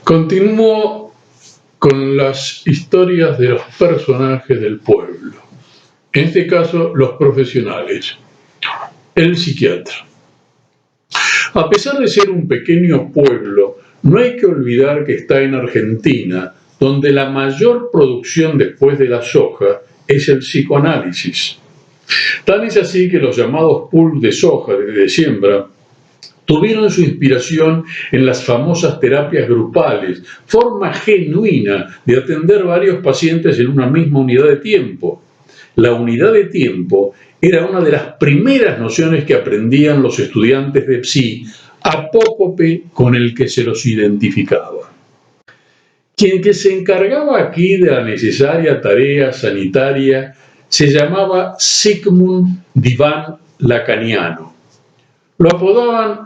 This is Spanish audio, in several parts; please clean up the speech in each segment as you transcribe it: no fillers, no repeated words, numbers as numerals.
Continúo con las historias de los personajes del pueblo, en este caso los profesionales. El psiquiatra. A pesar de ser un pequeño pueblo, no hay que olvidar que está en Argentina, donde la mayor producción después de la soja es el psicoanálisis. Tan es así que los llamados pools de soja de siembra tuvieron su inspiración en las famosas terapias grupales, forma genuina de atender varios pacientes en una misma unidad de tiempo. La unidad de tiempo era una de las primeras nociones que aprendían los estudiantes de psi, apócope con el que se los identificaba. Quien que se encargaba aquí de la necesaria tarea sanitaria se llamaba Zygmunt Divan Lacaniano. Lo apodaban,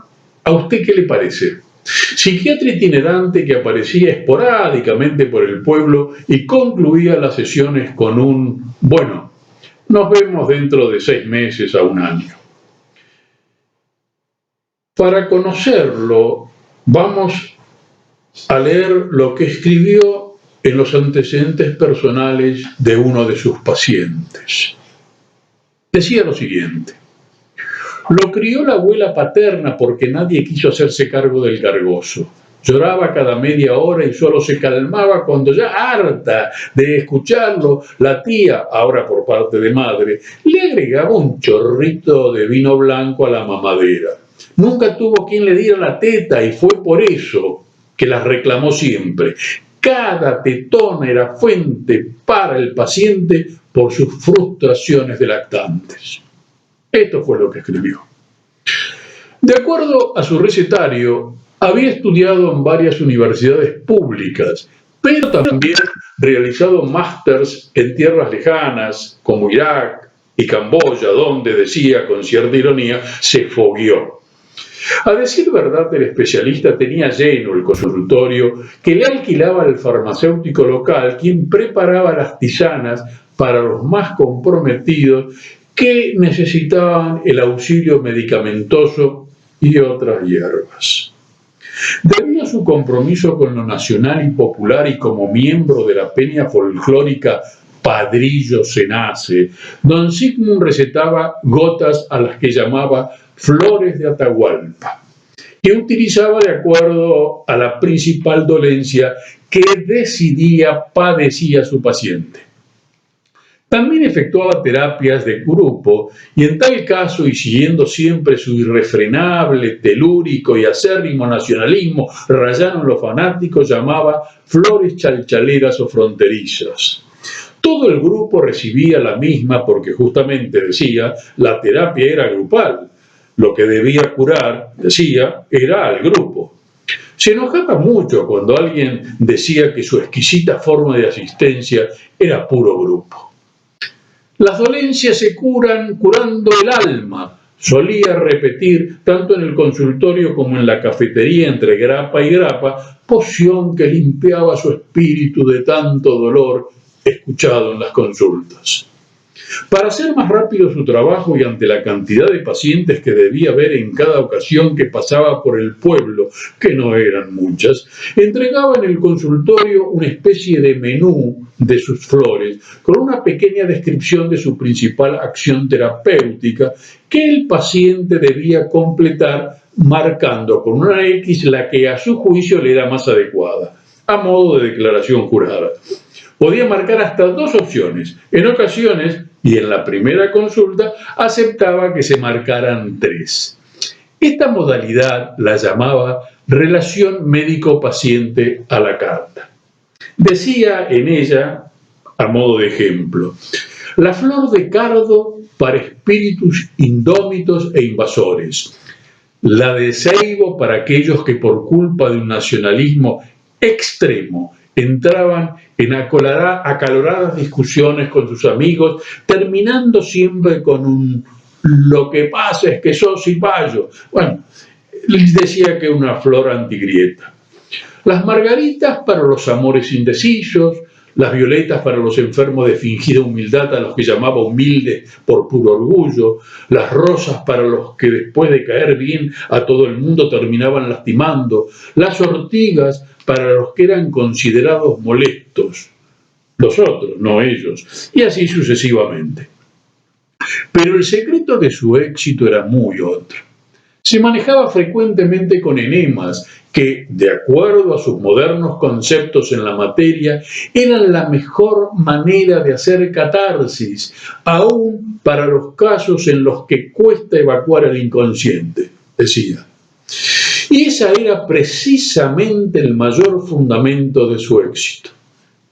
¿a usted qué le parece? Psiquiatra itinerante que aparecía esporádicamente por el pueblo y concluía las sesiones con un bueno. Nos vemos dentro de 6 meses a 1 año. Para conocerlo, vamos a leer lo que escribió en los antecedentes personales de uno de sus pacientes. Decía lo siguiente: lo crió la abuela paterna porque nadie quiso hacerse cargo del cargoso. Lloraba cada media hora y solo se calmaba cuando, ya harta de escucharlo, la tía, ahora por parte de madre, le agregaba un chorrito de vino blanco a la mamadera. Nunca tuvo quien le diera la teta y fue por eso que las reclamó siempre. Cada tetón era fuente para el paciente por sus frustraciones de lactantes. Esto fue lo que escribió. De acuerdo a su recetario, había estudiado en varias universidades públicas, pero también realizado másters en tierras lejanas como Irak y Camboya, donde, decía con cierta ironía, se fogueó. A decir verdad, el especialista tenía lleno el consultorio que le alquilaba el farmacéutico local, quien preparaba las tisanas para los más comprometidos que necesitaban el auxilio medicamentoso y otras hierbas. Debido a su compromiso con lo nacional y popular y como miembro de la peña folclórica Padrillo se nace, don Zygmunt recetaba gotas a las que llamaba flores de Atahualpa, que utilizaba de acuerdo a la principal dolencia que padecía su paciente. También efectuaba terapias de grupo y en tal caso, y siguiendo siempre su irrefrenable, telúrico y acérrimo nacionalismo rayano en lo fanático, llamaba flores chalchaleras o fronterizas. Todo el grupo recibía la misma porque justamente, decía, la terapia era grupal. Lo que debía curar, decía, era al grupo. Se enojaba mucho cuando alguien decía que su exquisita forma de asistencia era puro grupo. Las dolencias se curan curando el alma, solía repetir tanto en el consultorio como en la cafetería entre grapa y grapa, poción que limpiaba su espíritu de tanto dolor escuchado en las consultas. Para hacer más rápido su trabajo y ante la cantidad de pacientes que debía ver en cada ocasión que pasaba por el pueblo, que no eran muchas, entregaba en el consultorio una especie de menú de sus flores, con una pequeña descripción de su principal acción terapéutica que el paciente debía completar marcando con una X la que a su juicio le era más adecuada, a modo de declaración jurada. Podía marcar hasta 2 opciones. En ocasiones, y en la primera consulta, aceptaba que se marcaran 3. Esta modalidad la llamaba relación médico-paciente a la carta. Decía en ella, a modo de ejemplo, la flor de cardo para espíritus indómitos e invasores, la de ceibo para aquellos que por culpa de un nacionalismo extremo entraban en acaloradas discusiones con sus amigos, terminando siempre con un «lo que pasa es que sos cipayo». Bueno, les decía que una flor antigrieta. Las margaritas para los amores indecisos, las violetas para los enfermos de fingida humildad a los que llamaba humildes por puro orgullo, las rosas para los que después de caer bien a todo el mundo terminaban lastimando, las ortigas para los que eran considerados molestos, los otros, no ellos, y así sucesivamente. Pero el secreto de su éxito era muy otro. Se manejaba frecuentemente con enemas que, de acuerdo a sus modernos conceptos en la materia, eran la mejor manera de hacer catarsis, aún para los casos en los que cuesta evacuar al inconsciente, decía. Y ese era precisamente el mayor fundamento de su éxito.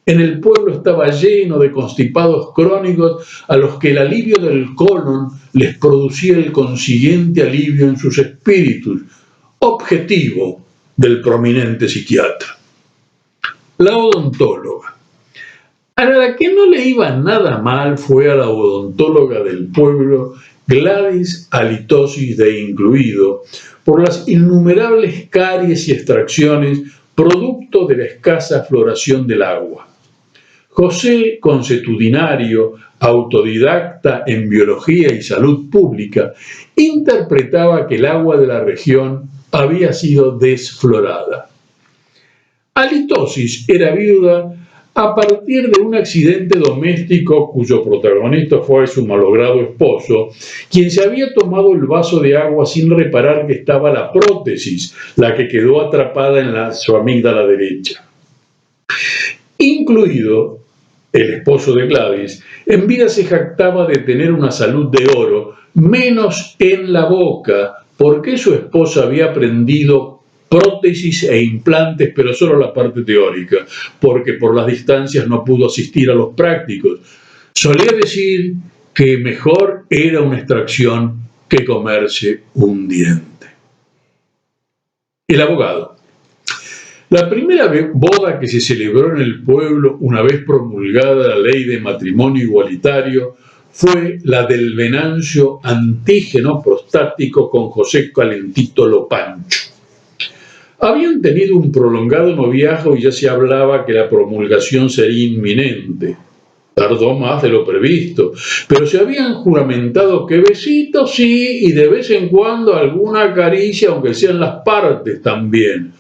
En el pueblo estaba lleno de constipados crónicos a los que el alivio del colon les producía el consiguiente alivio en sus espíritus, objetivo del prominente psiquiatra. La odontóloga. A la que no le iba nada mal fue a la odontóloga del pueblo, Gladys Halitosis de incluido, por las innumerables caries y extracciones producto de la escasa floración del agua. José, consuetudinario, autodidacta en biología y salud pública, interpretaba que el agua de la región había sido desflorada. Halitosis era viuda a partir de un accidente doméstico cuyo protagonista fue su malogrado esposo, quien se había tomado el vaso de agua sin reparar que estaba la prótesis, la que quedó atrapada en su amígdala derecha. Incluido el esposo de Gladys, en vida se jactaba de tener una salud de oro, menos en la boca, porque su esposa había aprendido prótesis e implantes, pero solo la parte teórica, porque por las distancias no pudo asistir a los prácticos. Solía decir que mejor era una extracción que comerse un diente. El abogado. La primera boda que se celebró en el pueblo, una vez promulgada la ley de matrimonio igualitario, fue la del Venancio antígeno prostático con José Calentito Lopancho. Habían tenido un prolongado noviazgo y ya se hablaba que la promulgación sería inminente. Tardó más de lo previsto, pero se habían juramentado que besitos sí y de vez en cuando alguna caricia, aunque sean las partes también.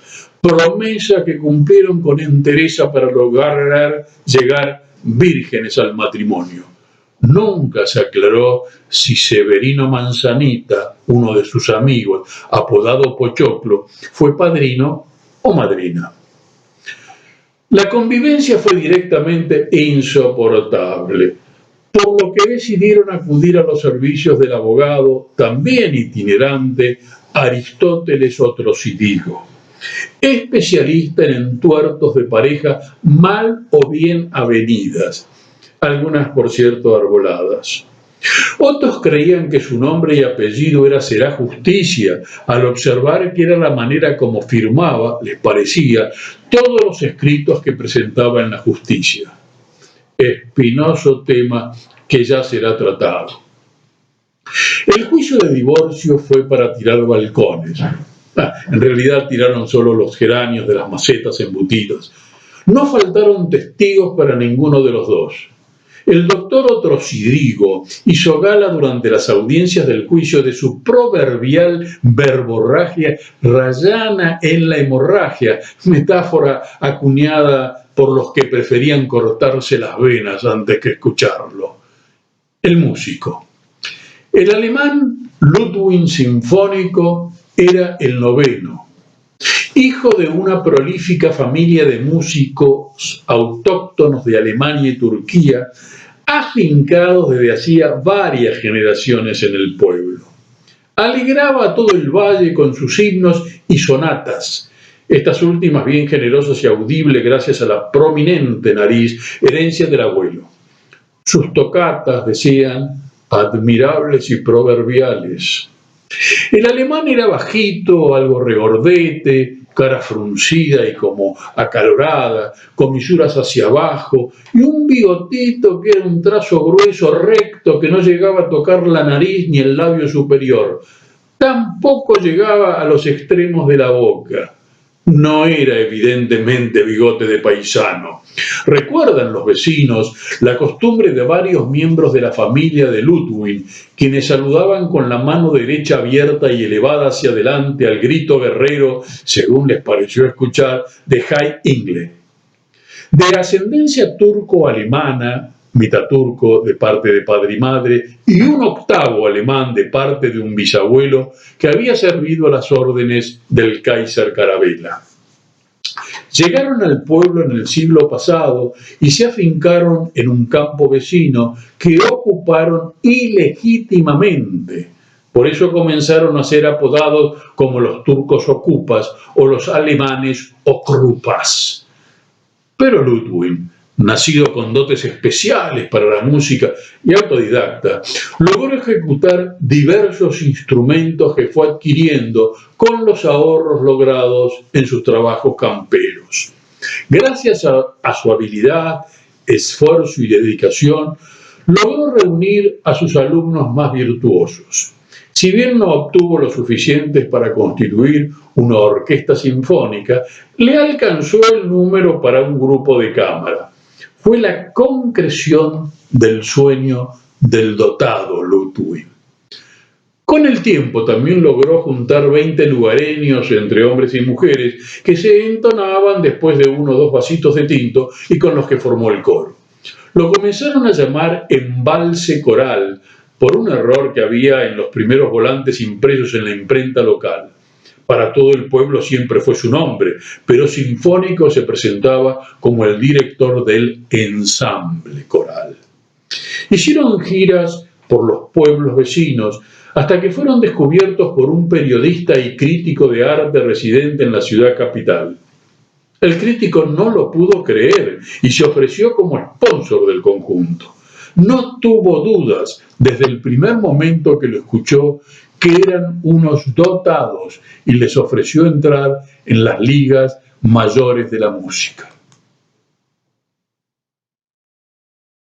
Promesa que cumplieron con entereza para lograr llegar vírgenes al matrimonio. Nunca se aclaró si Severino Manzanita, uno de sus amigos, apodado Pochoclo, fue padrino o madrina. La convivencia fue directamente insoportable, por lo que decidieron acudir a los servicios del abogado, también itinerante, Aristóteles Otrosidigo, especialista en entuertos de pareja mal o bien avenidas, algunas por cierto arboladas. Otros creían que su nombre y apellido era Será Justicia, al observar que era la manera como firmaba, les parecía, todos los escritos que presentaba en la justicia. Espinoso tema que ya será tratado. El juicio de divorcio fue para tirar balcones. En realidad tiraron solo los geranios de las macetas embutidas. No faltaron testigos para ninguno de los dos. El doctor Otrosidigo hizo gala durante las audiencias del juicio de su proverbial verborragia rayana en la hemorragia, metáfora acuñada por los que preferían cortarse las venas antes que escucharlo. El músico. El alemán Ludwig Sinfónico era el noveno. Hijo de una prolífica familia de músicos autóctonos de Alemania y Turquía, afincados desde hacía varias generaciones en el pueblo. Alegraba a todo el valle con sus himnos y sonatas, estas últimas bien generosas y audibles gracias a la prominente nariz, herencia del abuelo. Sus tocatas, decían, admirables y proverbiales. El alemán era bajito, algo regordete, cara fruncida y como acalorada, comisuras hacia abajo, y un bigotito que era un trazo grueso, recto, que no llegaba a tocar la nariz ni el labio superior. Tampoco llegaba a los extremos de la boca. No era evidentemente bigote de paisano. Recuerdan los vecinos la costumbre de varios miembros de la familia de Ludwig, quienes saludaban con la mano derecha abierta y elevada hacia adelante al grito guerrero, según les pareció escuchar, de Heil Ingle. De ascendencia turco-alemana, mitad turco de parte de padre y madre, y un octavo alemán de parte de un bisabuelo que había servido a las órdenes del Kaiser Carabela. Llegaron al pueblo en el siglo pasado y se afincaron en un campo vecino que ocuparon ilegítimamente. Por eso comenzaron a ser apodados como los turcos ocupas o los alemanes okrupas. Pero Ludwig, nacido con dotes especiales para la música y autodidacta, logró ejecutar diversos instrumentos que fue adquiriendo con los ahorros logrados en sus trabajos camperos. Gracias a su habilidad, esfuerzo y dedicación, logró reunir a sus alumnos más virtuosos. Si bien no obtuvo lo suficiente para constituir una orquesta sinfónica, le alcanzó el número para un grupo de cámara. Fue la concreción del sueño del dotado Ludwig. Con el tiempo también logró juntar 20 lugareños entre hombres y mujeres que se entonaban después de 1 o 2 vasitos de tinto y con los que formó el coro. Lo comenzaron a llamar embalse coral por un error que había en los primeros volantes impresos en la imprenta local. Para todo el pueblo siempre fue su nombre, pero Sinfónico se presentaba como el director del ensamble coral. Hicieron giras por los pueblos vecinos hasta que fueron descubiertos por un periodista y crítico de arte residente en la ciudad capital. El crítico no lo pudo creer y se ofreció como sponsor del conjunto. No tuvo dudas desde el primer momento que lo escuchó que eran unos dotados y les ofreció entrar en las ligas mayores de la música.